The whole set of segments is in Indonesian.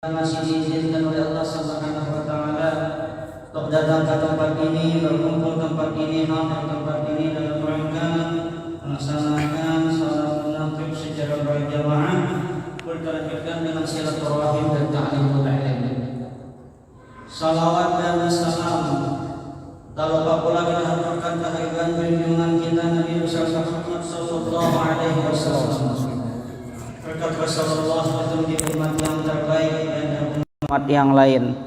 Masih diizinkan oleh Allah Subhanahu wa taala untuk datang ke tempat ini, berkumpul tempat ini, hadir tempat ini dalam rangka melaksanakan salat maghrib secara berjamaah berlanjutkan dengan silaturahim dan ta'limul ilmi. Salawat dan salam tak lupa pula kita haturkan kehadiran junjungan kita Nabi Muhammad sallallahu alaihi wasallam. Berkat Rasulullah di umat yang terbaik dan umat yang lain.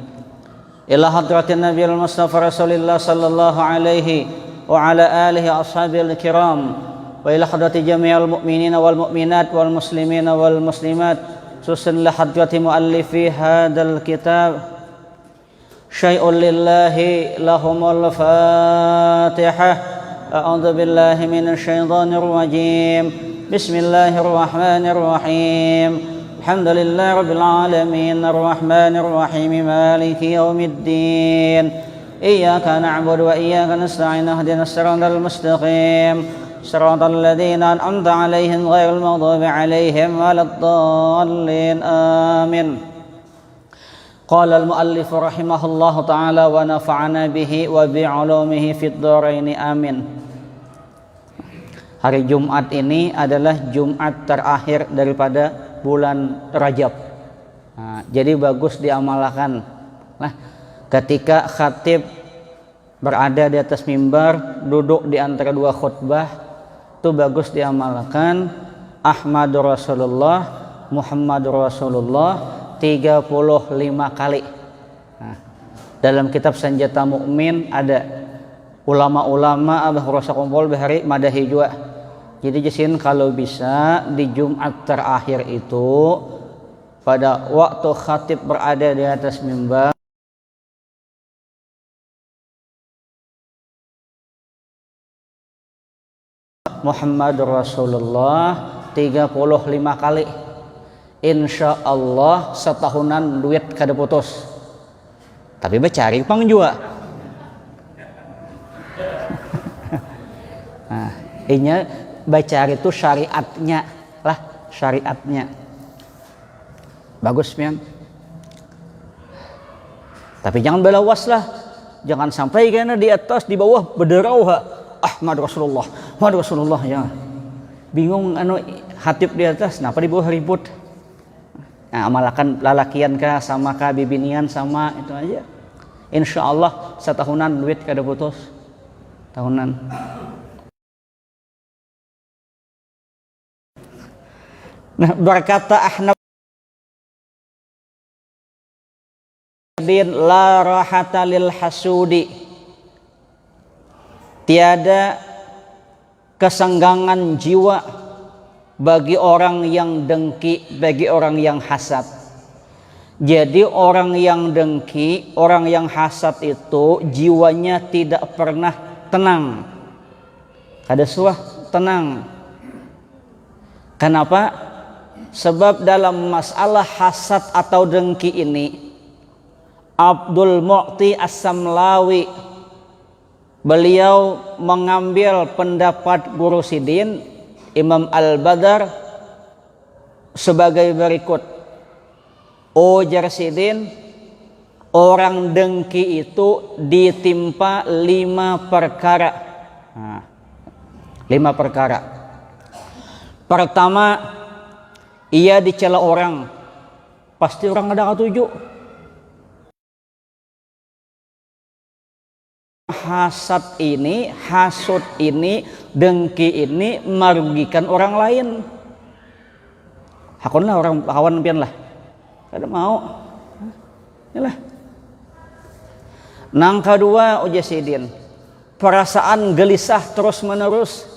Ila hadratin Nabi Mustafa Rasulullah sallallahu alaihi wa ala alihi ashabil kiram wa ila hadrati jami'al mu'minina wal mu'minat wal muslimina wal muslimat susun la hadrati muallifi hadzal kitab syai'un lillahi lahumul fatihah. A'udzu billahi minasy syaithanir rajim. Bismillahirrahmanirrahim. Alhamdulillahi rabbil alamin arrahmanir rahim maliki yaumiddin. Iyyaka na'budu wa iyyaka nasta'in ihdinas siratal mustaqim siratal ladzina an'amta 'alaihim ghairil maghdubi 'alaihim waladdallin. Amin. Qala al-muallif rahimahullahu ta'ala wa nafa'ana bihi wa bi'ulumihi fid dharain. Amin. Hari Jumat ini adalah Jumat terakhir daripada bulan Rajab. Nah, jadi bagus diamalkan. Nah, ketika khatib berada di atas mimbar, duduk di antara dua khutbah, itu bagus diamalkan Ahmadur Rasulullah, Muhammadur Rasulullah 35 kali. Nah, dalam kitab Senjata Mukmin ada ulama-ulama abah rasa kumpul bahari madahi jua. Jadi jesin kalau bisa di Jumat terakhir itu pada waktu khatib berada di atas mimbar Muhammadur Rasulullah 35 kali. Insya Allah setahunan duit kada putus. Tapi becari pang jua. Nah, inya baca itu syariatnya lah, syariatnya bagus mian. Tapi jangan belawas lah, jangan sampai karena di atas di bawah berderau Ahmad Rasulullah, Ahmad Rasulullah ya. Bingung anu hatib di atas, kenapa di bawah ribut? Nah, amalkan lalakian kah sama kah bibinian sama itu aja. Insya Allah setahunan duit kada putus tahunan. Nah, berkata Ahnaf la rahata lil hasudi, tiada kesenggangan jiwa bagi orang yang dengki, bagi orang yang hasad. Jadi orang yang dengki, orang yang hasad itu jiwanya tidak pernah tenang, kada suah tenang. Kenapa? Sebab dalam masalah hasad atau dengki ini Abdul Mu'ti As-Samlawi beliau mengambil pendapat Guru Sidin Imam Al-Badar sebagai berikut. Ujar Sidin, orang dengki itu ditimpa 5 perkara. Nah, 5 perkara. Pertama, ia dicela orang, pasti orang ada ketujuh. Hasad ini, hasud ini, dengki ini merugikan orang lain. Hakun lah orang kawan pian lah, kada mau. Yalah. Nang kedua ujasidin, perasaan gelisah terus menerus.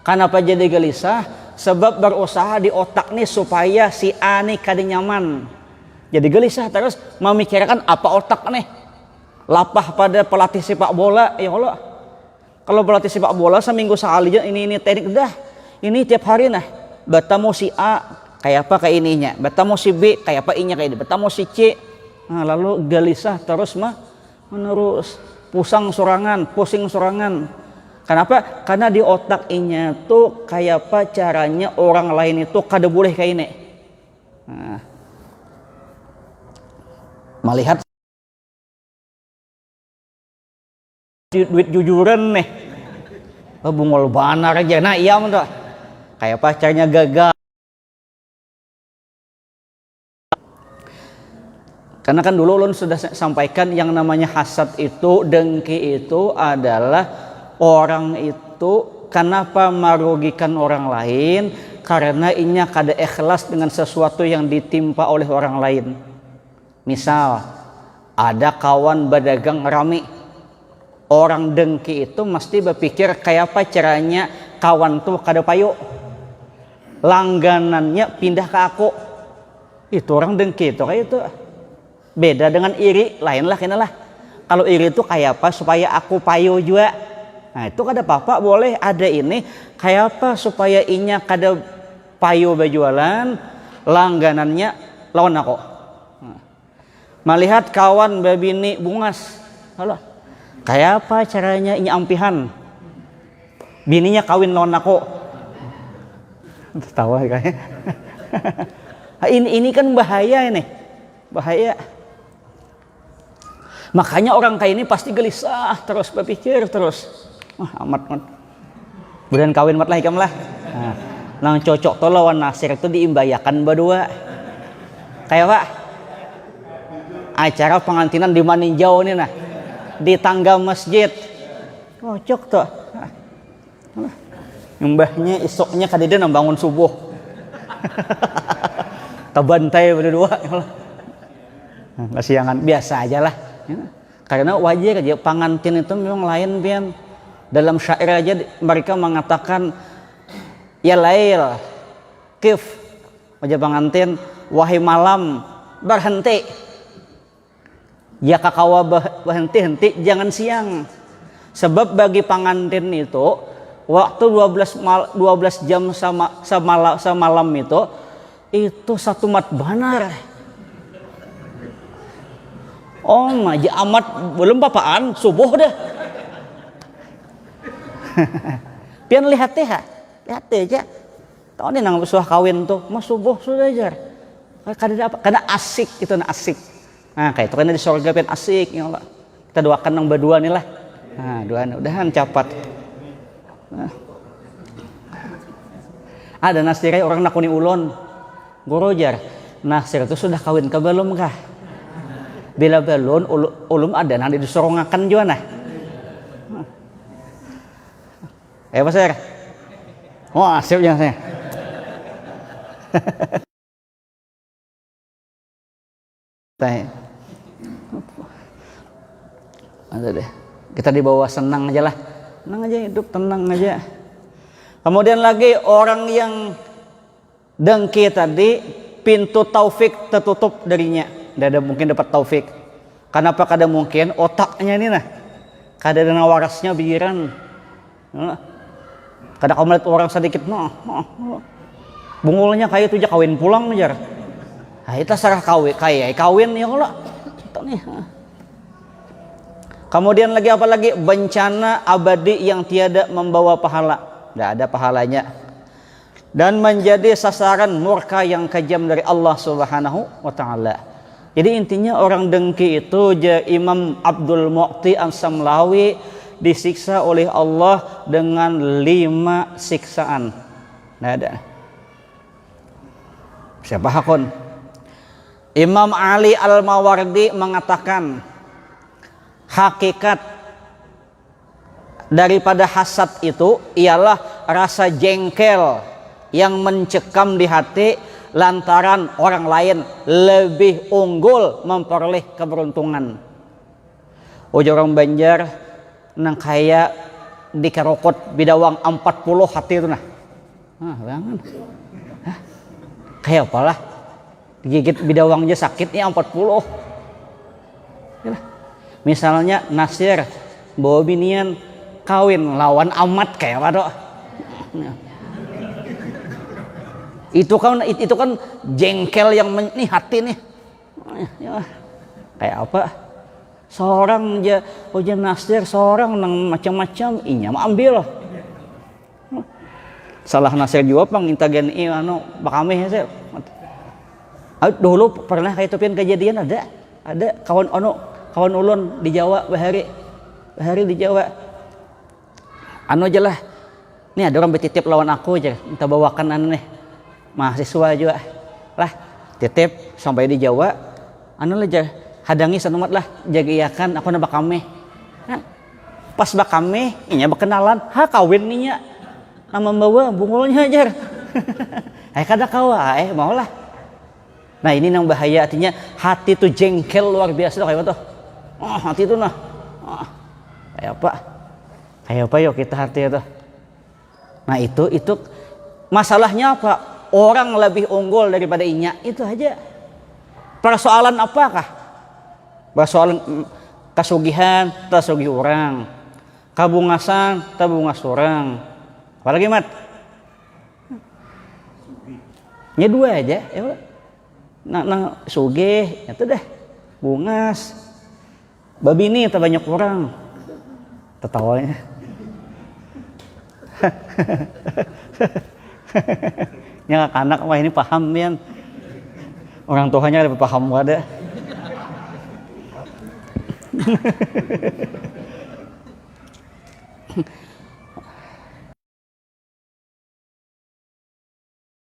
Kenapa jadi gelisah? Sebab berusaha di otak nih supaya si A nih kada nyaman. Jadi gelisah terus memikirkan apa otak nih. Lapah pada pelatih sepak bola, ya Allah. Kalau pelatih sepak bola seminggu sekali ini teknik dah. Ini tiap hari nah. Bertemu si A kayak apa kayak ininya, bertemu si B kayak apa ininya kayak ini, bertemu si C. Nah, lalu gelisah terus menerus, pusing sorangan. Kenapa? Karena di otak inya tuh kayak apa caranya orang lain itu kada boleh kayak ini. Nah, melihat duit jujuran nih, bungol banar aja. Nah iya tuh kayak pacarnya gagal. Karena kan dulu ulun sudah sampaikan yang namanya hasad itu, dengki itu adalah orang itu kenapa merugikan orang lain karena inya kada ikhlas dengan sesuatu yang ditimpa oleh orang lain. Misal ada kawan berdagang rame, orang dengki itu mesti berpikir kayak apa caranya kawan tuh kada payu, langganannya pindah ke aku. Itu orang dengki itu kayak itu. Beda dengan iri, lain lah kena lah. Kalau iri itu kayak apa supaya aku payu juga. Nah itu kada apa-apa, boleh ada ini kayak apa supaya inya kada payu berjualan, langganannya lawan aku. Nah, melihat kawan babini bungas, halo, kayak apa caranya inya ampihan, bininya kawin lawan aku. Tawa kayaknya. ini kan bahaya ini, bahaya. Makanya orang kayak ini pasti gelisah terus, berpikir terus. Amat. Kemudian kawin mat lah ikam lah. Nang cocok to lawan Nasir itu diimbayakan berdua. Kayak Pak acara pengantinan di Maninjau nih nah. Di tangga masjid. Cocok tuh. Mbahnya isoknya kadede nang bangun subuh. Tabantai berdua. Kasihangan biasa aja lah. Ya, karena wajar aja pengantin itu memang lain pian. Dalam syair aja mereka mengatakan ya lail kif wajah pengantin wahai malam berhenti ya kakawa berhenti jangan siang. Sebab bagi pengantin itu waktu 12 jam semalam itu satu mat banar. Oh maja amat belum papaan subuh dah. Pian lihat aja. Tahu nih nang suah kawin tuh, mas subuh sudah ajar. Karena asik itu asik. Nah kayak itu kan di surga pian asik ya Allah. Kita doakan nang berdua nih lah. Nah doain udahan capat. Nah. Ada Nasir orang nakuni ulon. Guru jar. Nasir itu sudah kawin ke belum kah? Bila belum ulum ada nanti disorongakan juga nah. Pasir. Wah, siap ya saya. Ada deh. Kita dibawa senang aja lah. Senang aja hidup, tenang aja. Kemudian lagi orang yang dengki tadi pintu taufik tertutup darinya. Tidak ada mungkin dapat taufik. Kenapa kada mungkin? Otaknya ini nah. Kada ada warasnya pikiran. Kada kau melihat orang sedikit bungulnya kayak itu aja kawin pulang aja. Nah, itu sarah kawin ya Allah. Kemudian lagi apa lagi? Bencana abadi yang tiada membawa pahala. Tidak ada pahalanya. Dan menjadi sasaran murka yang kejam dari Allah Subhanahu wa taala. Jadi intinya orang dengki itu Imam Abdul Mu'ti As-Samlawi disiksa oleh Allah dengan 5 siksaan. Nah ada. Siapa hakun? Imam Ali Al-Mawardi mengatakan hakikat daripada hasad itu ialah rasa jengkel yang mencekam di hati lantaran orang lain lebih unggul memperoleh keberuntungan. Ujar orang Banjar nang kaya dikerokot bidawang 40 hati itu nah. Jangan. Kayak apalah digigit bidawang aja sakitnya 40. Yalah. Misalnya Nasir bawa binian kawin lawan amat kayak apa dok? Itu kan jengkel yang nih hati nih. Ya, kayak apa? Seorang aja ujian Nasir, seorang nang macam-macam inya mah ambil. Salah Nasir juga pang intagen bakame saya. Dulu pernah kayak itu pian kejadian ada. Ada kawan ulun di Jawa, bahari di Jawa. Anu aja lah. Nih ada orang bertitip lawan aku aja, minta bawakan anu nih. Mahasiswa juga. Lah, titip sampai di Jawa. Anu lah aja, hadangi sanumat lah, jagaiakan aku na bakame. Nah, pas bakame, inya berkenalan, kawin ninya. Nama bawa bungulnya aja. Kada kawa, mau lah. Nah ini yang bahaya, artinya hati tuh jengkel luar biasa tuh, kayak apa tuh? Oh hati tuh nah, kayak apa yuk kita hati itu. Nah itu masalahnya apa? Orang lebih unggul daripada inya, itu aja. Persoalan apakah? Persoalan kasugihan, tasugih orang, kabungasan, tabungas orang. Apalagi mat? Nya dua aja, ya. Nah sugih itu deh bungas babi ini banyak orang tertawanya. Ya anak wah ini paham pian, orang tuanya lebih paham wadah.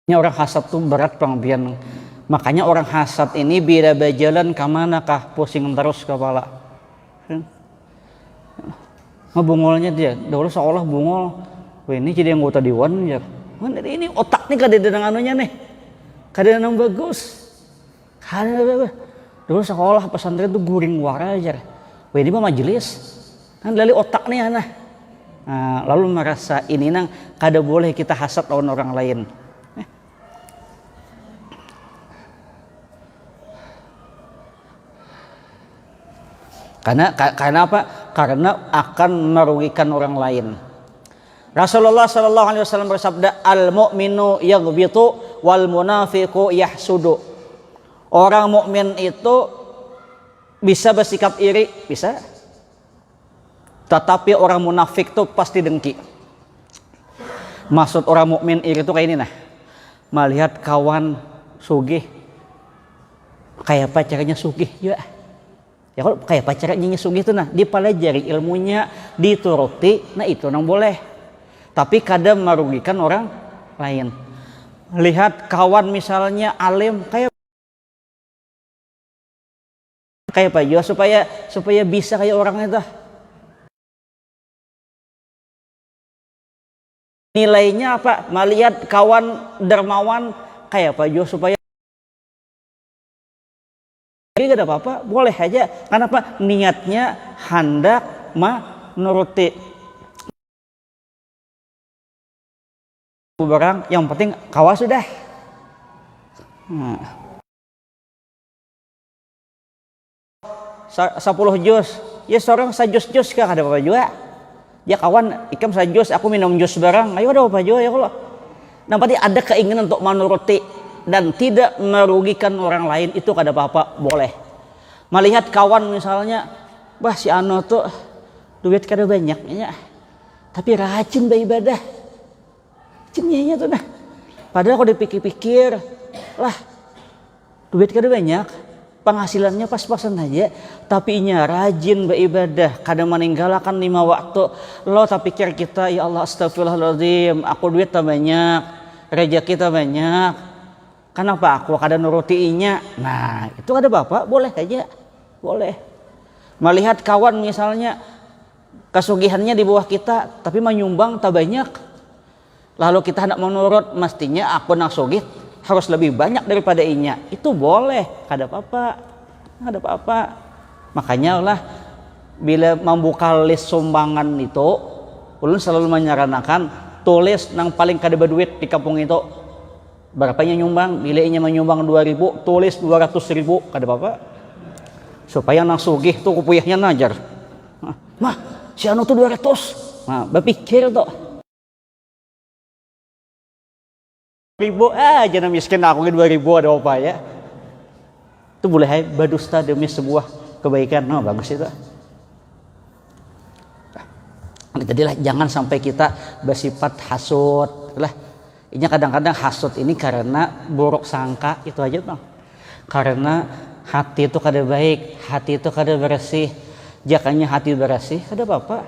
Orang hasad tuh berat pangbian. Makanya orang hasad ini bila berjalan kemana kah pusing terus kepala. Ngebungolnya dia, dahulu seolah bungol. Wah ini jadi anggota dewan ya. Ini otak nih kadang anunya nih, kadang bagus. Dulu sekolah pesantren tuh guring wara aja. Wah ini mah majelis. Kan dari otak nih anak. Nah, lalu merasa ini nang kada boleh kita hasad lawan orang lain. Karena apa? Karena akan merugikan orang lain. Rasulullah sallallahu alaihi wasallam bersabda, al-mu'minu yaghbitu wal munafiqu yahsudu. Orang mukmin itu bisa bersikap iri, bisa. Tetapi orang munafik itu pasti dengki. Maksud orang mukmin iri itu kayak ini nah. Melihat kawan sugih, kayak apa caranya sugih juga. Ya kalau kayak pacarnya sugih itu nah dipelajari ilmunya, dituruti, nah itu nang boleh. Tapi kadang merugikan orang lain. Lihat kawan misalnya alim kayak apa juga supaya bisa kayak orang itu. Nilainya apa? Melihat kawan dermawan kayak apa juga supaya gak ada apa-apa, boleh aja. Kenapa? Niatnya hendak menuruti barang, yang penting kawas sudah. 10 jus, ya seorang sajus-jus kah ada apa juga. Ya kawan ikam sajus, aku minum jus barang, ayo ada apa juga ya kalau. Nampaknya ada keinginan untuk menuruti dan tidak merugikan orang lain, itu kada apa-apa, boleh. Melihat kawan misalnya, bah si Ano tuh duit kada banyaknya, tapi rajin beribadah, cinnya tuh nah. Padahal kalau dipikir-pikir, lah duit kada banyak, penghasilannya pas-pasan aja, tapi inya rajin beribadah, kadang meninggalkan 5 waktu. Lo tak pikir kita, ya Allah astagfirullahaladzim, aku duit tak banyak, rezeki tak banyak. Kenapa aku kadang nurutiinya? Nah itu ada bapak, boleh aja, boleh. Melihat kawan misalnya kasugihannya di bawah kita, tapi menyumbang tak banyak, lalu kita hendak menurut, mestinya aku nak sugih harus lebih banyak daripada inya, itu boleh, kada apa-apa. Makanya lah bila membuka list sumbangan itu, ulun selalu menyarankan tulis nang paling kada berduit di kampung itu. Berapanya nyumbang, bila inya menyumbang 2.000, tulis 200.000, kada apa-apa. Supaya nang sugih tuh kupuyahnya najar. Mah, si Anu tuh 200. Nah, berpikir tuh. 1.000 aja na miskin aku 2.000 ada apa ya. Itu boleh berdusta demi sebuah kebaikan. Nah, bagus itu. Jadilah jangan sampai kita bersifat hasud lah. Ini kadang-kadang hasud ini karena buruk sangka, itu aja bang. Karena hati itu kada baik, hati itu kada bersih. Jakanya hati bersih kada apa-apa.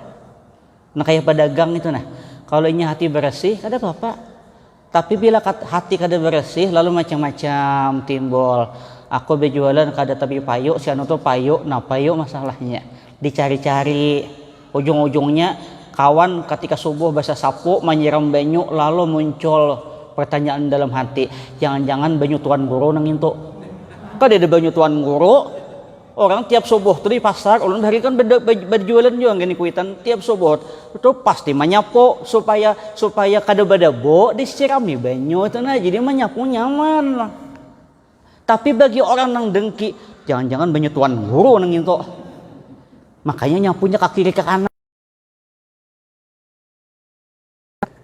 Nah kayak pedagang itu nah, kalau ini hati bersih kada apa-apa. Tapi bila hati kada bersih lalu macam-macam timbul. Aku berjualan kada tapi payuk, si anu tuh payuk, nah payuk masalahnya. Dicari-cari, ujung-ujungnya kawan ketika subuh bahasa sapu menyiram banyu lalu muncul pertanyaan dalam hati, jangan-jangan banyu tuan guru nang itu. Kada ada banyu tuan guru. Orang tiap subuh tuh di pasar, ulun hari kan berjualan juga gini kuitan tiap subuh itu pasti menyapu supaya kada badabo disirami banyu itu nah jadi menyapu nyaman. Tapi bagi orang nang dengki, jangan-jangan banyu tuan guru nang itu. Makanya nyapunya ke kiri ke kanan.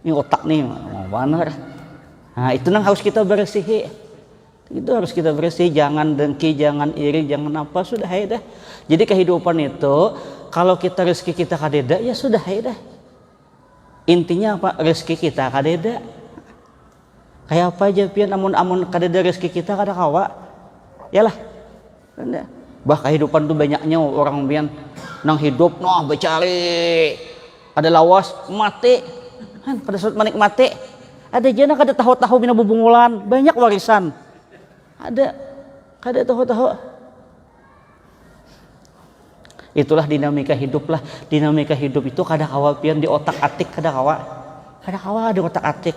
Ini otak nih mau bener. Nah itu nang harus kita bersih. Itu harus kita bersih, jangan dengki, jangan iri, jangan apa, sudah ya dah. Jadi kehidupan itu kalau kita rezeki kita kadeda ya sudah ya dah. Intinya apa? Rezeki kita kadeda. Kayak apa aja pian amun kadeda rezeki kita kada kawa. Yalah. Bah kehidupan tuh banyaknya orang pian nang hidup noh becari. Ada lawas mati. Han kada sut manik mati. Ada jana kada tahu-tahu bina bubungulan, banyak warisan. Ada tahu-tahu. Itulah dinamika hidup lah. Dinamika hidup itu kada kawa pian di otak atik kada kawa di otak atik.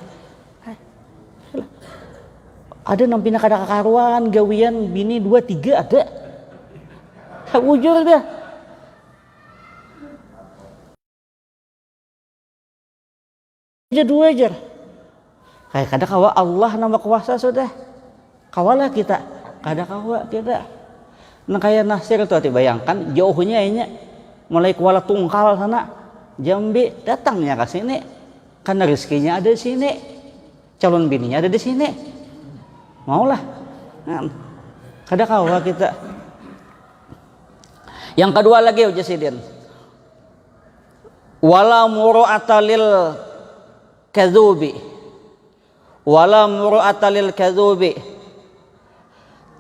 Ada nampina kada kakaruan gawian bini 2 3 ada. Wujur dah. Aja 2 aja. Kayak kada kawa Allah nama kuasa sudah. Kawalah kita, kada kawa kita. Nah kayak Nasir tuh bayangkan jauhnya ini mulai Kuala Tungkal sana, Jambi datangnya ke sini, karena rezekinya ada di sini, calon bininya ada di sini, maulah, nah, kada kawa kita. Yang kedua lagi ujasidin, wala muru'ata lil kadzubi, wala muru'ata lil kadzubi.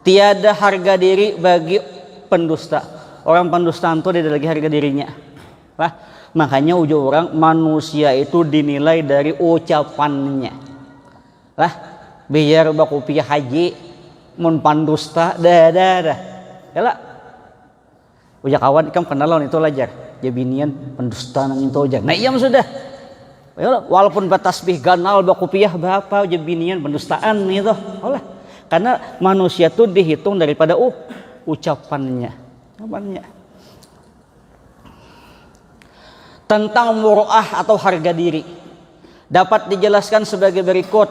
Tiada harga diri bagi pendusta. Orang pendusta itu tidak lagi harga dirinya. Lah, makanya ujung orang manusia itu dinilai dari ucapannya. Lah, biar bakupiah haji mun pendusta dah. Yalah. Uja kawan ikam kenalan itu lajar. Jabinian pendusta nang itu aja. Nah, iya sudah. Yalah, walaupun batasbih ganal bakupiah berapa jabinian pendustaan itu. Olah. Karena manusia itu dihitung daripada ucapannya. Tentang muru'ah atau harga diri dapat dijelaskan sebagai berikut.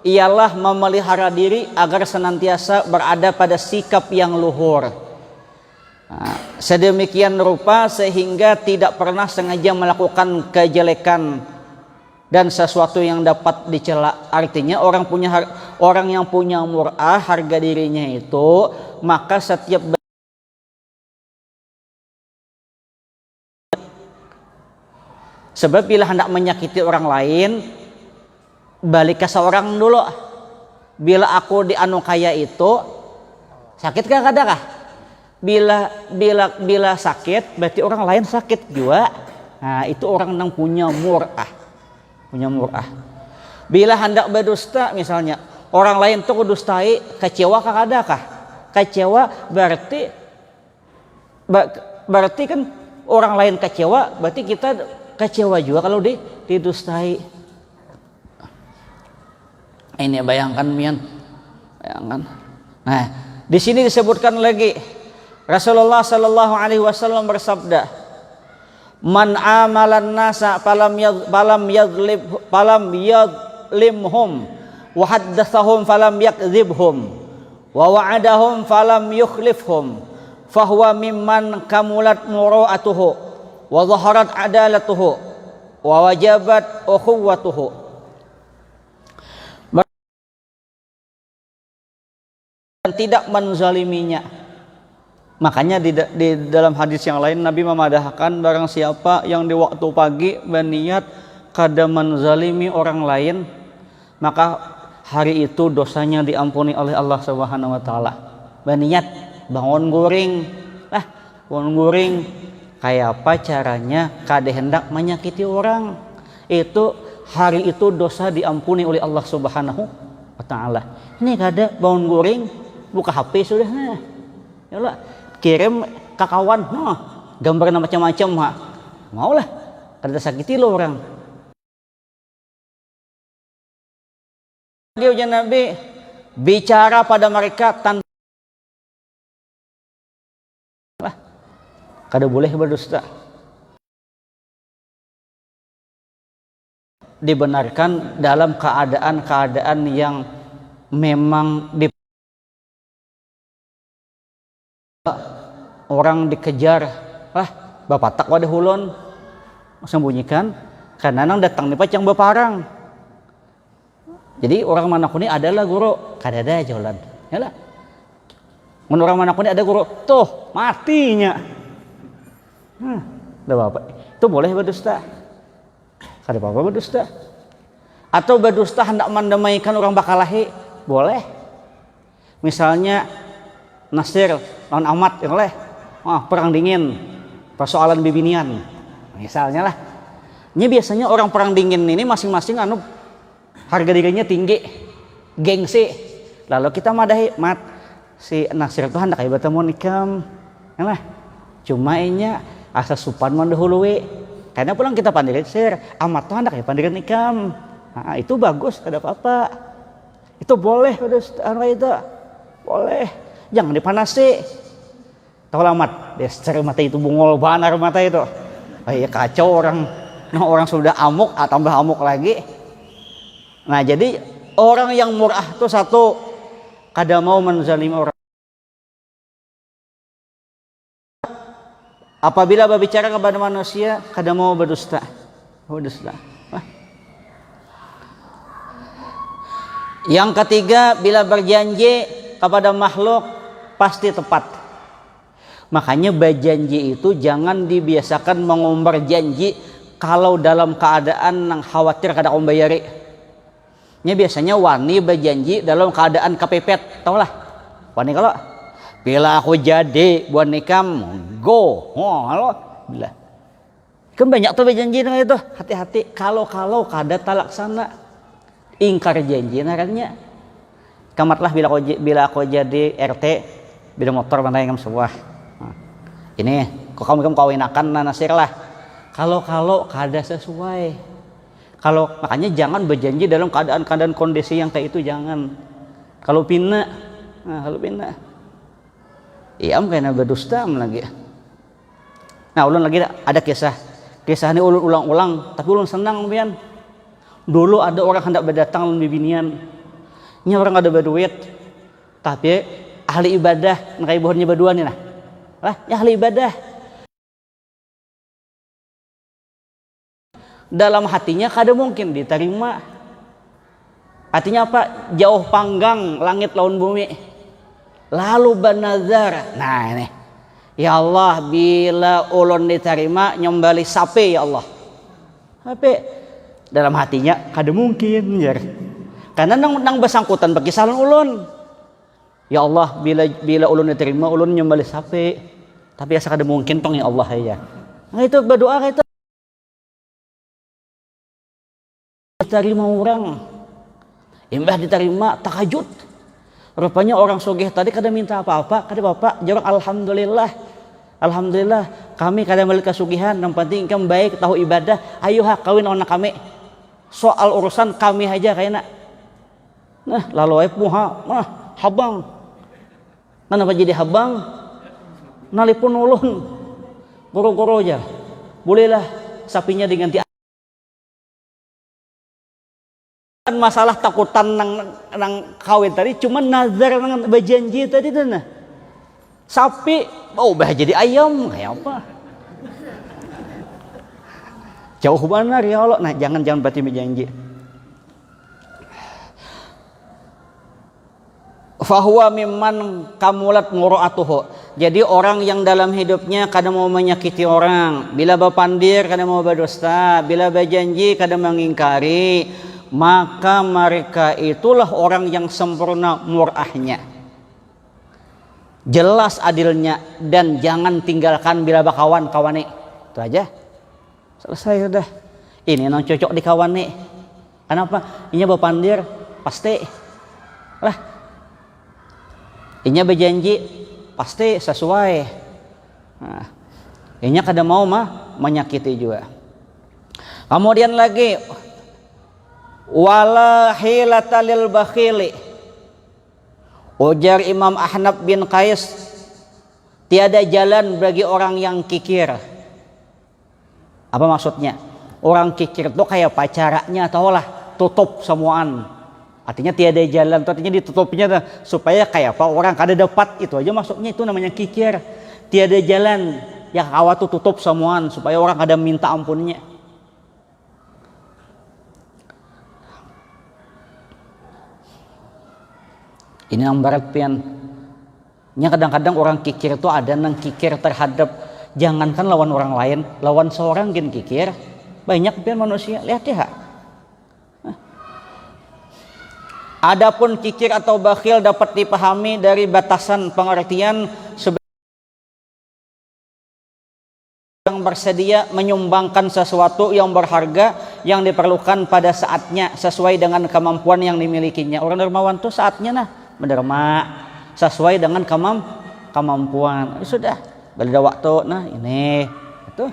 Ialah memelihara diri agar senantiasa berada pada sikap yang luhur. Sedemikian rupa sehingga tidak pernah sengaja melakukan kejelekan dan sesuatu yang dapat dicela. Artinya orang yang punya mur'ah harga dirinya itu, maka setiap sebab bila hendak menyakiti orang lain balik ke seorang dulu. Bila aku dianu kaya itu sakit kah kada kah? Bila sakit berarti orang lain sakit juga. Nah, itu orang yang punya mur'ah. Bila hendak berdusta misalnya, orang lain tuh kudustai, kecewa kah ada kah? Kecewa berarti kan orang lain kecewa, berarti kita kecewa juga kalau didustai. Ini bayangkan mian. Nah, di sini disebutkan lagi Rasulullah sallallahu alaihi wasallam bersabda, man amalan nasa falam yadlimhum wa haddatsahum falam yakdzibhum wa wa'adahum falam yukhlifhum fahuwa mimman kamulat muru'atuhu wa zaharat adalatuhu wa wajabat ukhuwatuhu. Dan tidak menzaliminya. Makanya di dalam hadis yang lain Nabi memadahkan barang siapa yang di waktu pagi berniat kada menzalimi orang lain, maka hari itu dosanya diampuni oleh Allah Subhanahu wa taala. Berniat bangun guring. Lah, bangun guring. Kayak apa caranya kada hendak menyakiti orang? Itu hari itu dosa diampuni oleh Allah Subhanahu wa taala. Ini kada bangun guring, buka HP sudah nah. Yalah, kirim ke kawan, nah, gambar macam-macam, ha. Maulah, kada sakiti lo orang. Dia ujian Nabi bicara pada mereka tanpa kada boleh berdusta. Dibenarkan dalam keadaan-keadaan yang memang orang dikejar, lah bapak tak wadah hulon sembunyikan karena nang datang nih pacang beparang. Jadi orang Manakuni adalah guru, kada ada jalan. Yalah. Mun orang Manakuni ada guru, tuh matinya. Udah bapak. Itu boleh berdusta. Kada apa-apa berdusta. Atau berdusta hendak mendamaikan orang bakalahi, boleh. Misalnya Nasir lawan Ahmad, ya boleh. Perang dingin, persoalan bibinian. Misalnya lah. Ini biasanya orang perang dingin ini masing-masing harga dirinya tinggi, gengsi. Lalu kita madahi, mat si Nasir itu hendak kayak bertemu nikam, lah. Cuma inya asa supan mendahului. Karena pulang kita pandirin sir, amat tuh hendak kayak pandirin nikam. Nah, itu bagus, kada apa-apa. Itu boleh, itu boleh. Jangan dipanasi. Tahu amat, dester mata itu bungol banar mata itu. Ya kacau orang. Nah, orang sudah amuk, tambah amuk lagi. Nah, jadi orang yang murah itu satu, kada mau menzalimi orang. Apabila berbicara kepada manusia, kada mau berdusta. Berdusta. Yang ketiga, bila berjanji kepada makhluk pasti tepat. Makanya berjanji itu jangan dibiasakan mengumbar janji kalau dalam keadaan yang khawatir kada membayari. Nya biasanya wani berjanji dalam keadaan kepepet, tau lah. Wani kalau bila aku jadi buat nikam, go. Halo, bila. Kan banyak tuh berjanji dengan itu. Hati-hati kalau kada talaksana, ingkar janji naranya. Kamatlah bila aku jadi RT, bila motor pantai ngam sebuah. Ini, kok kamu kawinakan Nasir lah. Kalau kada sesuai. Makanya jangan berjanji dalam keadaan kondisi yang kayak itu, jangan. Kalau pina, iya kena berdusta lagi. Nah, ulun lagi ada kisah ini ulun ulang-ulang, tapi ulun senang pian. Dulu ada orang hendak berdatang lawan bibinian. Ini orang ada berduit, tapi ahli ibadah, nakai bohonnya berdua nih nah. Lah, ya ahli ibadah. Dalam hatinya kada mungkin diterima. Artinya apa? Jauh panggang langit lawan bumi. Lalu bernazar. Nah ini, ya Allah, bila ulun diterima nyembali sapi ya Allah. Tapi dalam hatinya kada mungkin ya. Karena nang bersangkutan bagi salon ulun. Ya Allah, bila ulun diterima ulun nyembali sapi. Tapi asa kada mungkin pang ya Allah ya. Nah itu berdoa itu. Diterima orang, imbah diterima tahajud. Rupanya orang sogeh tadi kada minta apa-apa, kada bapak jorok alhamdulillah kami kada melihat kesugihan, yang penting kami baik tahu ibadah, ayo kawin anak kami, soal urusan kami aja kayaknya. Nah lalu habang, kenapa jadi habang? Nalipun ulun goro-goro aja, bolehlah sapinya diganti. Masalah takutan nang kawin tadi cuma nazar nang berjanji tadi tuh nah. Sapi bah jadi ayam kayak apa? Jauh benar ya Allah. Nah, jangan berarti berjanji. Fahuwa mimman kamulat muru'atuhu. Jadi orang yang dalam hidupnya kadang mau menyakiti orang, bila berpandir kadang mau berdusta, bila berjanji kadang mengingkari, maka mereka itulah orang yang sempurna murahnya. jelas adilnya, dan jangan tinggalkan bila bakawan kawane. Itu aja, selesai sudah. Ini nang cocok di kawane. Kenapa? Inya bepandir pasti lah, inya berjanji pasti sesuai. Nah, inya kada mau mah menyakiti juga. Kemudian lagi, wala hilata lil bakhili. Ujar Imam Ahnaf bin Qais, tiada jalan bagi orang yang kikir. Apa maksudnya? Orang kikir itu kayak pacaranya, tahulah, tutup semuaan. Artinya tiada jalan, artinya ditutupnya supaya kayak apa, orang kada dapat. Itu aja maksudnya, itu namanya kikir. Tiada jalan, yang awal tuh tutup semuaan supaya orang kada minta ampunnya. Ini yang barat pian. Nya kadang-kadang orang kikir itu ada nang kikir terhadap, jangankan lawan orang lain, lawan seorang gen kikir. Banyak pian manusia, lihat ya. Adapun kikir atau bakhil dapat dipahami dari batasan pengertian yang bersedia menyumbangkan sesuatu yang berharga yang diperlukan pada saatnya sesuai dengan kemampuan yang dimilikinya. Orang dermawan tuh saatnya nah menderma sesuai dengan kemampuan. Ya sudah, beda waktu nah ini itu.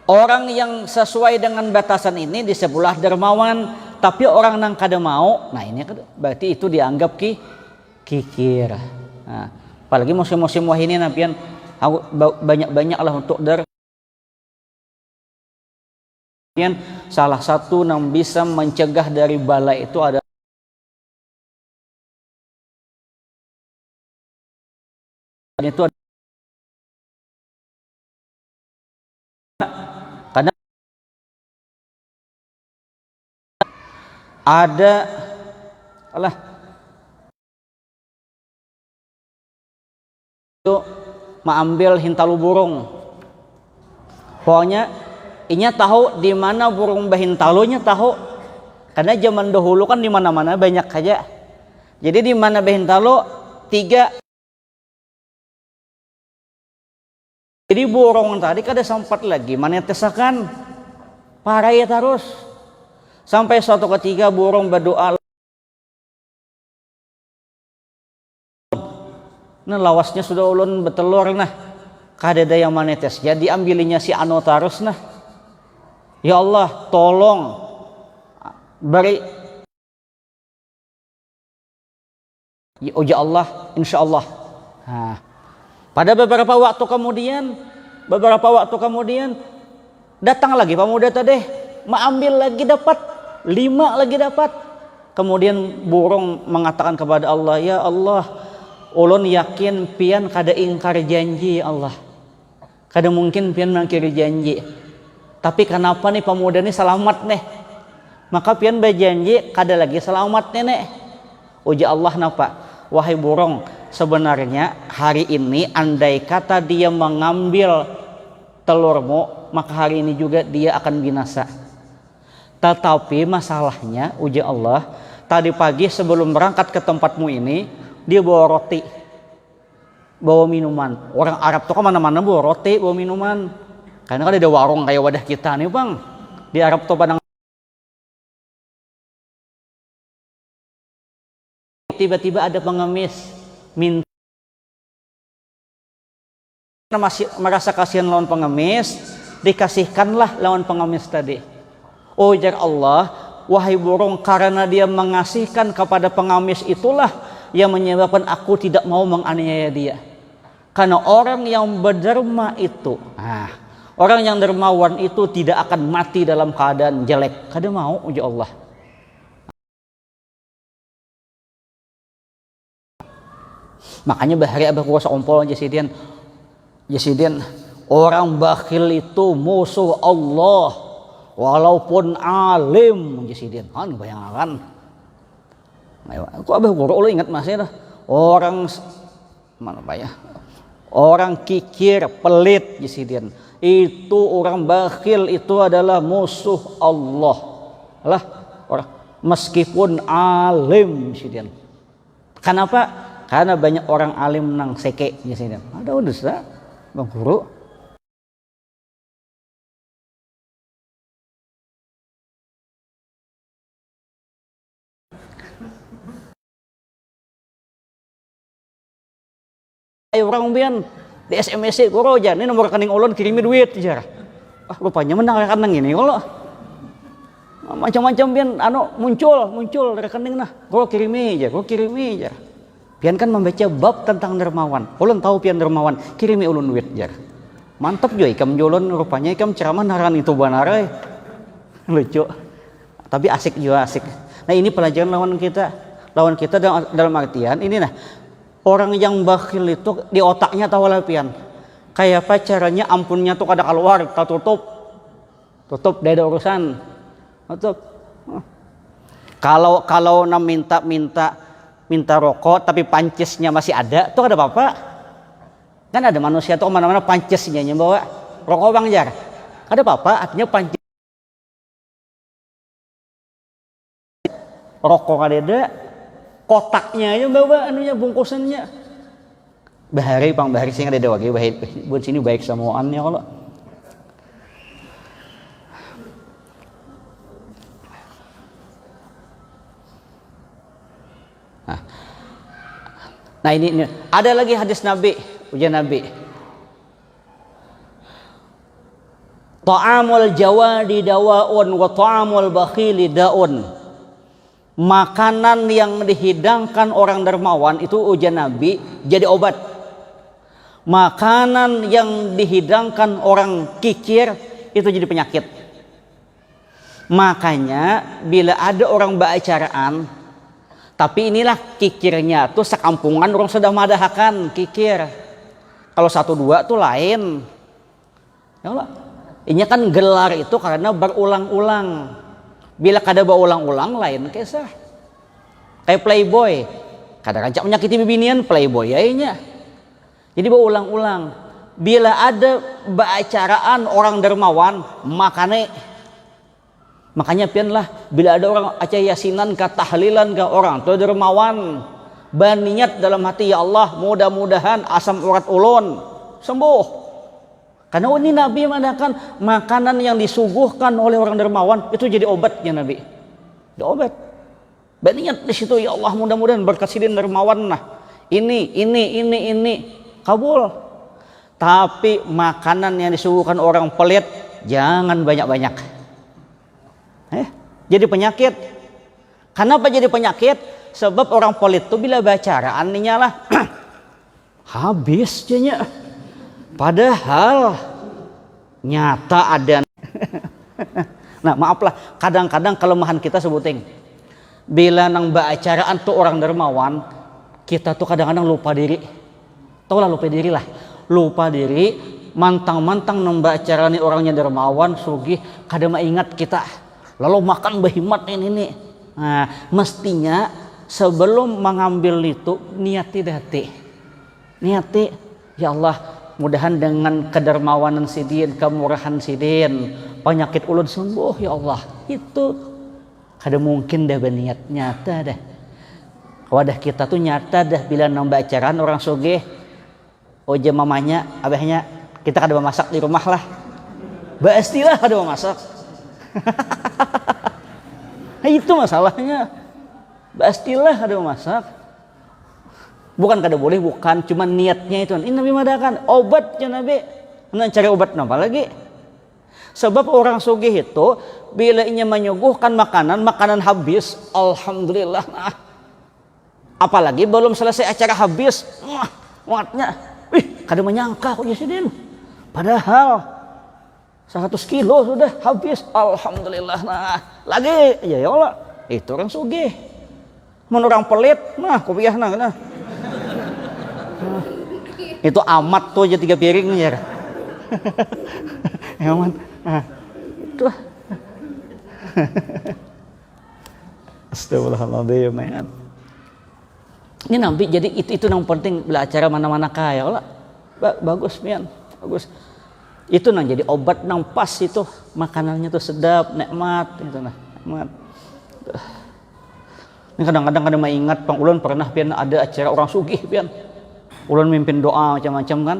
Orang yang sesuai dengan batasan ini disebutlah dermawan, tapi orang nang kada mau, nah ini berarti itu dianggap kikir. Nah, apalagi musim-musim wah ini napian banyak-banyak lah untuk salah satu yang bisa mencegah dari bala itu adalah itu karena ada Allah itu mengambil hintalu burung. Pokoknya inya tahu di mana burung bahintalunya tahu. Karena zaman dahulu kan di mana-mana banyak aja. Jadi di mana bahintalu 3. Jadi burung tadi kada sempat lagi menetesakan paraya terus. Sampai suatu ketika burung berdoa, nah lawasnya sudah ulun betelur nah, kada ada yang menetes. Jadi ambilinya si anu terus nah. Ya Allah, tolong beri. Ya Allah, insya Allah. Nah, pada beberapa waktu kemudian datang lagi pemuda tadi, mengambil lagi dapat 5 lagi dapat. Kemudian burung mengatakan kepada Allah, ya Allah, ulun yakin pian kada ingkar janji Allah, kada mungkin pian mengingkari janji. Tapi kenapa nih pemuda ini selamat nih? Maka pian berjanji kada lagi selamat nih. Uji Allah napa? Wahai burung, sebenarnya hari ini andai kata dia mengambil telurmu, maka hari ini juga dia akan binasa. Tetapi masalahnya, uji Allah, tadi pagi sebelum berangkat ke tempatmu ini, dia bawa roti, bawa minuman. Orang Arab tuh kemana-mana bawa roti, bawa minuman. Karena kan ada warung kayak wadah kita nih bang. Di Arab tuh padang. Tiba-tiba ada pengemis minta, masih merasa kasihan lawan pengemis, dikasihkanlah lawan pengemis tadi. Ujar Allah, wahai burung, karena dia mengasihkan kepada pengemis itulah yang menyebabkan aku tidak mau menganiaya dia. Karena orang yang berderma itu, orang yang dermawan itu tidak akan mati dalam keadaan jelek. Kada mau, ujar Allah. Makanya bahari abah kuasa ompol Jasidian, orang bakhil itu musuh Allah walaupun alim. Jasidian kan bayangkan. Aku abah guru lo ingat masih dah. Orang mana pak ya? Orang kikir, pelit Jasidian. Itu orang bakhil itu adalah musuh Allah. Lah orang meskipun alim Jasidian. Kenapa? Karena banyak orang alim nang seke di sini. Ada udah Bang Guru. Ayo orang bian di SMS guru aja, ini nomor rekening ulun kirimi duit aja. Rupanya menang rekening ini kalau macam-macam bian muncul rekening nah, guru kirimi aja. Pian kan membaca bab tentang dermawan. Ulun tahu pian dermawan, kirimi ulun duit aja. Mantap juga ikam julun, rupanya ikam ceramah naran itu banarai. Lucu. Tapi asik juga asik. Nah, ini pelajaran lawan kita. Lawan kita dalam artian ini nah. Orang yang bakhil itu di otaknya tahu lah pian. Kayak apa caranya ampunnya tuh kada keluar, tak tutup dari urusan. Tutup. Kalau minta rokok tapi pancisnya masih ada, tuh ada apa-apa. Kan ada manusia tuh mana-mana pancisnya bawa rokok bang jar. Ada apa-apa, artinya pancis rokok ada. Kotaknya aja bawa anunya bungkusannya. Bahari sing ada wage baik buat sini baik samuannya kalau. Nah ini ada lagi hadis Nabi, ujian Nabi. Ta'amul jawadi dawaun wa ta'amul bakhili daun. Makanan yang dihidangkan orang dermawan itu ujian Nabi jadi obat. Makanan yang dihidangkan orang kikir itu jadi penyakit. Makanya bila ada orang baacaraan, tapi inilah kikirnya tuh sekampungan orang sudah madahakan kikir. Kalau 1-2 tuh lain. Ya Allah. Ini kan gelar itu karena berulang-ulang. Bila kada berulang-ulang lain kisah. Kayak playboy. Kada rancak menyakiti bibinian playboy ya. Jadi berulang-ulang. Bila ada baacaraan orang dermawan, makanya pian lah bila ada orang aca yasinan ka tahlilan ka orang tu dermawan, berniat dalam hati ya Allah mudah-mudahan asam urat ulun sembuh. Karena ini Nabi mengatakan makanan yang disuguhkan oleh orang dermawan itu jadi obatnya Nabi. Jadi obat. Berniat di situ ya Allah mudah-mudahan berkat sidin dermawan nah. Ini kabul. Tapi makanan yang disuguhkan orang pelit jangan banyak-banyak. Jadi penyakit. Kenapa jadi penyakit? Sebab orang pelit itu bila bacaraan lah habis jadinya. Padahal nyata ada. Nah maaflah, kadang-kadang kelemahan kita sebuting. Bila nang baacaraan tuh orang dermawan, kita tuh kadang-kadang lupa diri. Tau lah lupa diri lah. Lupa diri, mantang-mantang nang baacaraan orangnya dermawan, sugih, kadang ingat kita. Lalu makan behimat ini. Nah mestinya sebelum mengambil itu niati hati. Niati, ya Allah. Mudahan dengan kedermawanan sidin, kemurahan sidin, penyakit ulun sembuh ya Allah. Itu kada mungkin dah berniat nyata dah. Wadah kita tuh nyata dah bila nambah acaraan orang sugih. Oje mamanya, abahnya kita kada memasak di rumah lah. Pastilah kada memasak. Nah, itu masalahnya. Pastilah kada memasak. Bukan kada boleh, bukan, cuma niatnya itu. Ini Nabi madakan obatnya Nabi. Nah, cari obat apa lagi? Sebab orang sugih itu bila ia menyuguhkan makanan habis, alhamdulillah. Nah, apalagi belum selesai acara habis, muatnya, kada menyangka kok Yasidin. Padahal 100 kilo sudah habis, alhamdulillah. Nah, lagi, ya Allah, itu orang sugih. Menurut orang pelit, nah kopiah nah. Itu amat tuh aja 3 piring ya. Aman. Itulah. Astagfirullahaladzim. Ini Nabi jadi itu yang penting bila acara mana-mana kaya lah. Bagus pian, bagus. Itu nang jadi obat nang pas itu makanannya tuh sedap, nikmat itu nah. Nikmat. Ini kadang-kadang kada ingat pang ulun pernah pian ada acara orang sugih pian. Ulun mimpin doa macam-macam kan.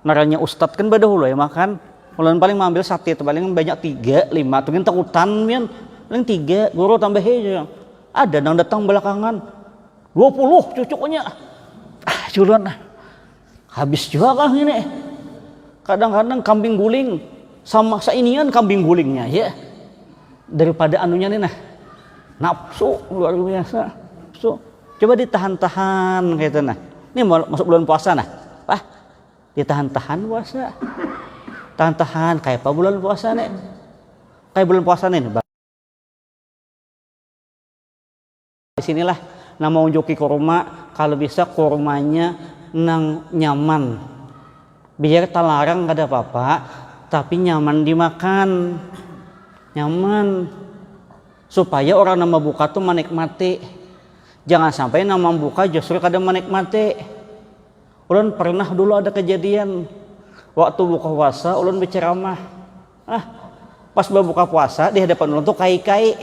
Naranya ustad kan badahulu ya makan. Ulun paling mengambil sate itu paling banyak 3, 5 tuh takutan pian. Paling 3 guru tambah aja. Ada yang datang belakangan 20 cucuknya. Culun habis juga kan ini. Kadang-kadang kambing guling sama sainian kambing gulingnya ya. Daripada anunya nih nah. Nafsu luar biasa. So, coba ditahan-tahan kayak itu nah. Ini masuk bulan puasa nah. Ditahan-tahan puasa. Tahan-tahan kayak apa bulan puasa nih? Kayak bulan puasa nih. Di sinilah nama unjuki kurma, kalau bisa kurmanya nang nyaman. Biar talarang kada apa-apa, tapi nyaman dimakan. Nyaman. Supaya orang nama buka tuh menikmati. Jangan sampai nama buka justru kada menikmati. Ulun pernah dulu ada kejadian waktu buka puasa ulun berceramah. Pas berbuka puasa di hadapan ulun tuh kai-kai.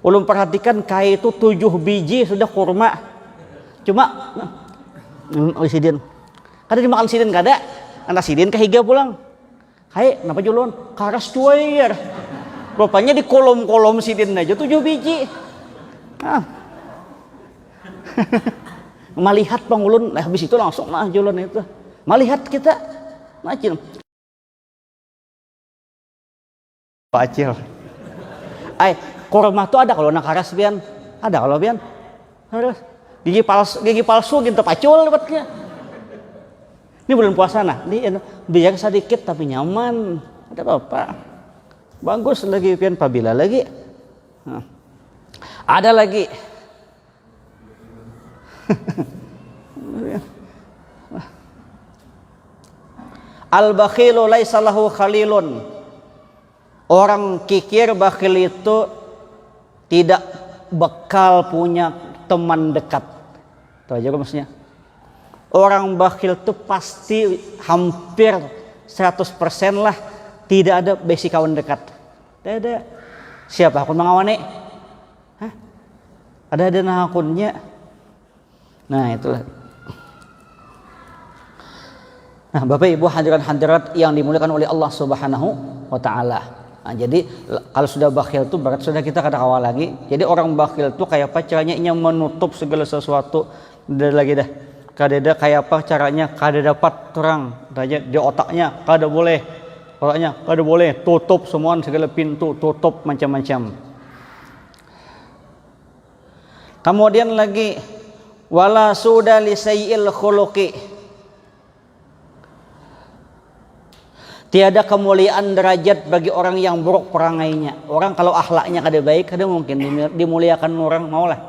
Ulun perhatikan kai itu 7 biji sudah kurma. Cuma sidin. Kada dimakan sidin kada. Anak sidin kehiga pulang. Kai napa julun? Karas cuir. Rupanya di kolom-kolom sidin aja 7 biji. Melihat pangulun, habis itu langsung julun itu. Melihat kita, macam. Pacil. Kurma tuh ada kalau nak karas pian. Ada kalau pian. Harus. Gigi palsu gitu pacul dapatnya. Ini bulan puasa nah. Biar sedikit tapi nyaman. Ada apa-apa. Bagus lagi pian pabila lagi. Ada lagi. Al-bakhilu laisa lahu khalilun. Orang kikir bakhil itu tidak bakal punya teman dekat. Itu aja maksudnya. Orang bakhil itu pasti hampir 100% lah tidak ada besi kawan dekat. Tidak ada. Siapa akun mengawani? Ada akunnya. Nah itulah. Nah Bapak Ibu hadirat-hadirat yang dimuliakan oleh Allah Subhanahu wa Ta'ala. Nah, jadi kalau sudah bakhil itu berarti sudah kita kada kawal lagi. Jadi orang bakhil itu kayak apa caranya ia menutup segala sesuatu. Udah lagi dah. Kada kayak apa caranya kada dapat terang. Di otaknya kada boleh. Otaknya kada boleh tutup semua segala pintu, tutup macam-macam. Kemudian lagi wala suda li sayyil khuluqi. Tiada kemuliaan derajat bagi orang yang buruk perangainya. Orang kalau akhlaknya kada baik, kada mungkin dimuliakan orang, maulah.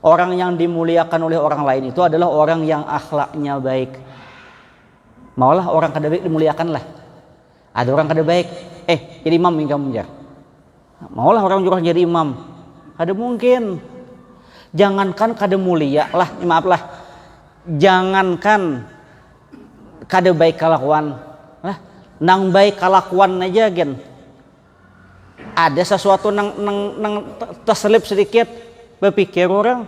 Orang yang dimuliakan oleh orang lain itu adalah orang yang akhlaknya baik. Maulah orang kada baik dimuliakan lah. Ada orang kada baik, jadi imam hingga munjar. Maulah orang juga jadi imam. Kada mungkin. Jangankan kada mulia lah, maaflah. Jangankan kada baik kelakuan. Nang baik kelakuan aja gen. Ada sesuatu nang terselip sedikit berpikir orang.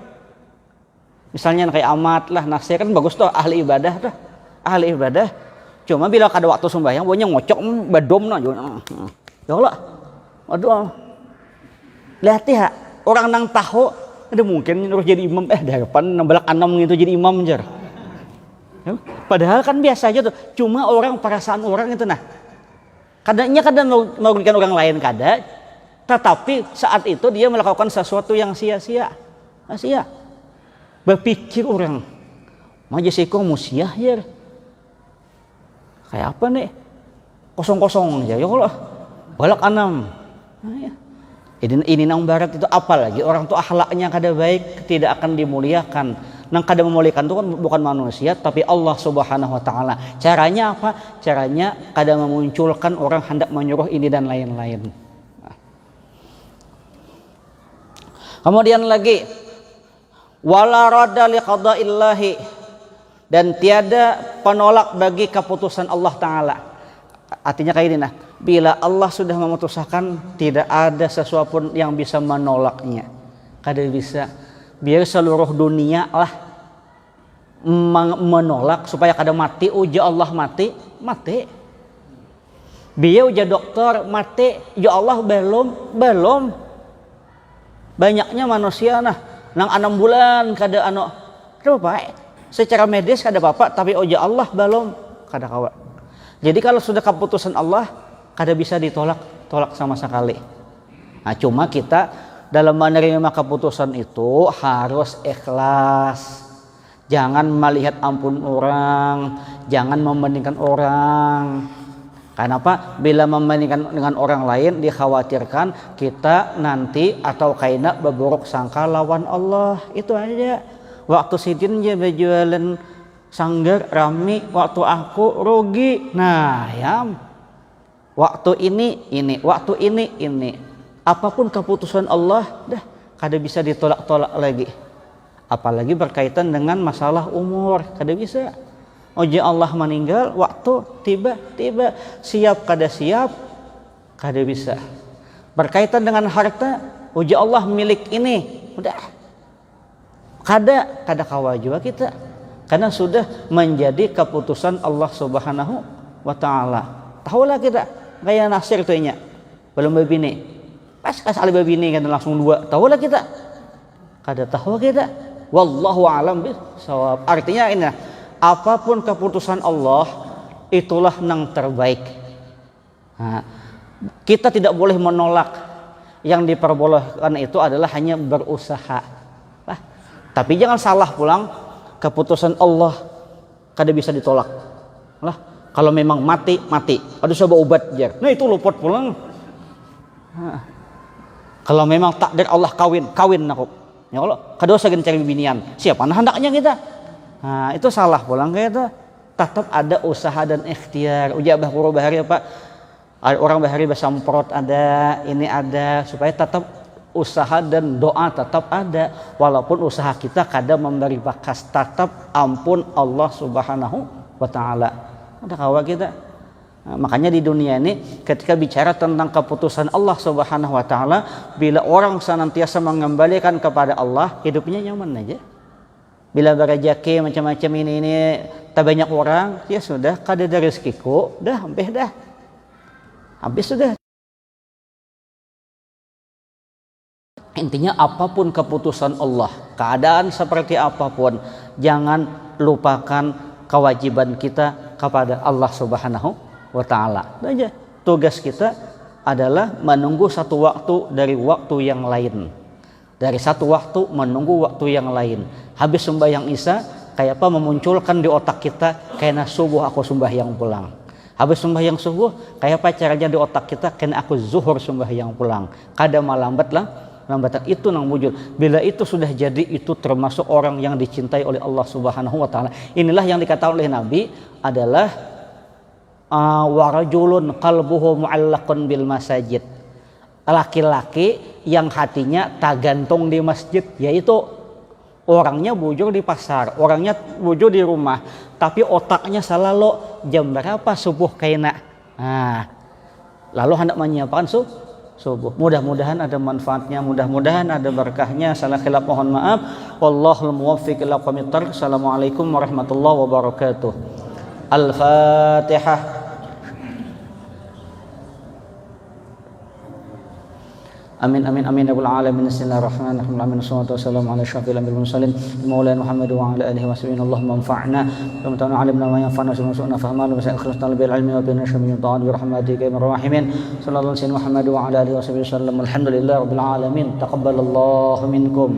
Misalnya kayak amat lah, nasihat kan bagus tuh ahli ibadah tuh. Ahli ibadah. Cuma bila kada waktu sembahyang banyak ngocok badom nah. Ya Allah. Aduh. Lihat ya, orang nang tahu ada mungkin harus jadi imam depan nang balak anam gitu jadi imam jar. Padahal kan biasa aja tuh, cuma orang perasaan orang itu nah. Kadangnya kadang merugikan orang lain kada, tetapi saat itu dia melakukan sesuatu yang sia-sia. Sia. Berpikir orang, majasiko musia ya. Kayak apa nih? Kosong-kosong aja ya Allah. Balak anam. Nah, ya. Ini nang barat itu apalagi orang tuh akhlaknya kada baik tidak akan dimuliakan. Nang kada memuliakan itu kan bukan manusia tapi Allah Subhanahu wa Ta'ala. Caranya apa? Caranya kada memunculkan orang hendak menyuruh ini dan lain-lain. Kemudian lagi wala radda li qada'illahi, dan tiada penolak bagi keputusan Allah Ta'ala. Artinya kayak ini nah, bila Allah sudah memutuskan tidak ada sesuatu pun yang bisa menolaknya. kada bisa. Biar seluruh dunia lah menolak supaya kada mati, uja Allah mati. Biar uja dokter mati, ya Allah belum. Banyaknya manusia nang 6 bulan kada apa? Secara medis kada apa, tapi uja Allah belum kada kawa. Jadi kalau sudah keputusan Allah kada bisa ditolak sama sekali. Nah, cuma kita dalam menerima keputusan itu harus ikhlas. Jangan melihat ampun orang, jangan membandingkan orang. Kenapa? Bila membandingkan dengan orang lain dikhawatirkan kita nanti atau kaina berburuk sangka lawan Allah. Itu aja. Waktu sidin je berjualan sanggar rami, waktu aku rugi. Nah, ya. Waktu ini, waktu ini. Apapun keputusan Allah, dah kada bisa ditolak-tolak lagi. Apalagi berkaitan dengan masalah umur, kada bisa. Oja Allah meninggal, waktu tiba, siap kada bisa. Berkaitan dengan harta, oja Allah milik ini, udah. Kada kawa juga kita. Karena sudah menjadi keputusan Allah Subhanahu wa taala. Tahulah kita, kayak Nasir tuh nya. Belum berbini. Pas ali babini kan langsung 2. Tahulah kita. Kada tahu kita. Wallahu a'lam bishawab. Artinya ini, apapun keputusan Allah itulah yang terbaik. Nah, kita tidak boleh menolak. Yang diperbolehkan itu adalah hanya berusaha. Nah, tapi jangan salah pulang, keputusan Allah kada bisa ditolak. Lah, kalau memang mati. Aduh coba obat jar. Nah itu luput pulang. Nah, kalau memang takdir Allah kawin aku. Ya Allah, kada usah cari binian. Siapa hendaknya kita? Nah, itu salah pulang kayak itu. Tetap ada usaha dan ikhtiar. Uja Abah Guru Bahari apa? Orang Bahari bersamprot ada, ini ada, supaya tetap usaha dan doa tetap ada. Walaupun usaha kita kada memberi bakas, tetap ampun Allah Subhanahu wa taala. Ada kawa kita. Nah, makanya di dunia ini ketika bicara tentang keputusan Allah Subhanahu wa taala, bila orang senantiasa mengembalikan kepada Allah, hidupnya nyaman aja. Bila berrezeki macam-macam ini tak banyak orang, ya sudah kada ada rezekiku, habis sudah. Intinya apapun keputusan Allah, keadaan seperti apapun, jangan lupakan kewajiban kita kepada Allah Subhanahu wa ta'ala. Aja. Tugas kita adalah menunggu satu waktu dari waktu yang lain. Dari satu waktu menunggu waktu yang lain. Habis sembahyang Isya, kayak apa memunculkan di otak kita, kayaknya subuh aku sembahyang pulang. Habis sembahyang subuh, kayak apa caranya di otak kita, kayaknya aku zuhur sembahyang pulang. Kada malambat lah. Lambatan itu nang wujud. Bila itu sudah jadi, itu termasuk orang yang dicintai oleh Allah Subhanahu wa taala. Inilah yang dikatakan oleh Nabi adalah warajulun qalbuhu mu'allaqun bil masajid. Laki-laki yang hatinya tergantung di masjid, yaitu orangnya bujur di pasar, orangnya bujur di rumah, tapi otaknya selalu jam berapa subuh kaina. Nah, lalu hendak menyiapkan subuh. Mudah-mudahan ada manfaatnya, mudah-mudahan ada berkahnya. Salah khilaf mohon maaf. Wallahul muwaffiq ila aqwamit thoriq. Assalamualaikum warahmatullahi wabarakatuh. Al-Fatihah. Amin amin amin ya rabbal alamin. Bismillahirrahmanirrahim. Amin. Wassalatu wassalamu ala asyrafil anbiya'i wal mursalin maulana Muhammad wa ala alihi washabihi. Allahumma anfa'na bima ta'allamna wa yanfa'na bima su'na fahmana wa ikhlas talbil ilmi wa bin syami ta'ad bi rahmatika ya rahimin. Sallallahu alaihi Muhammad wa ala alihi washabihi sallam. Alhamdulillah rabbil alamin. Taqabbalallahu minkum.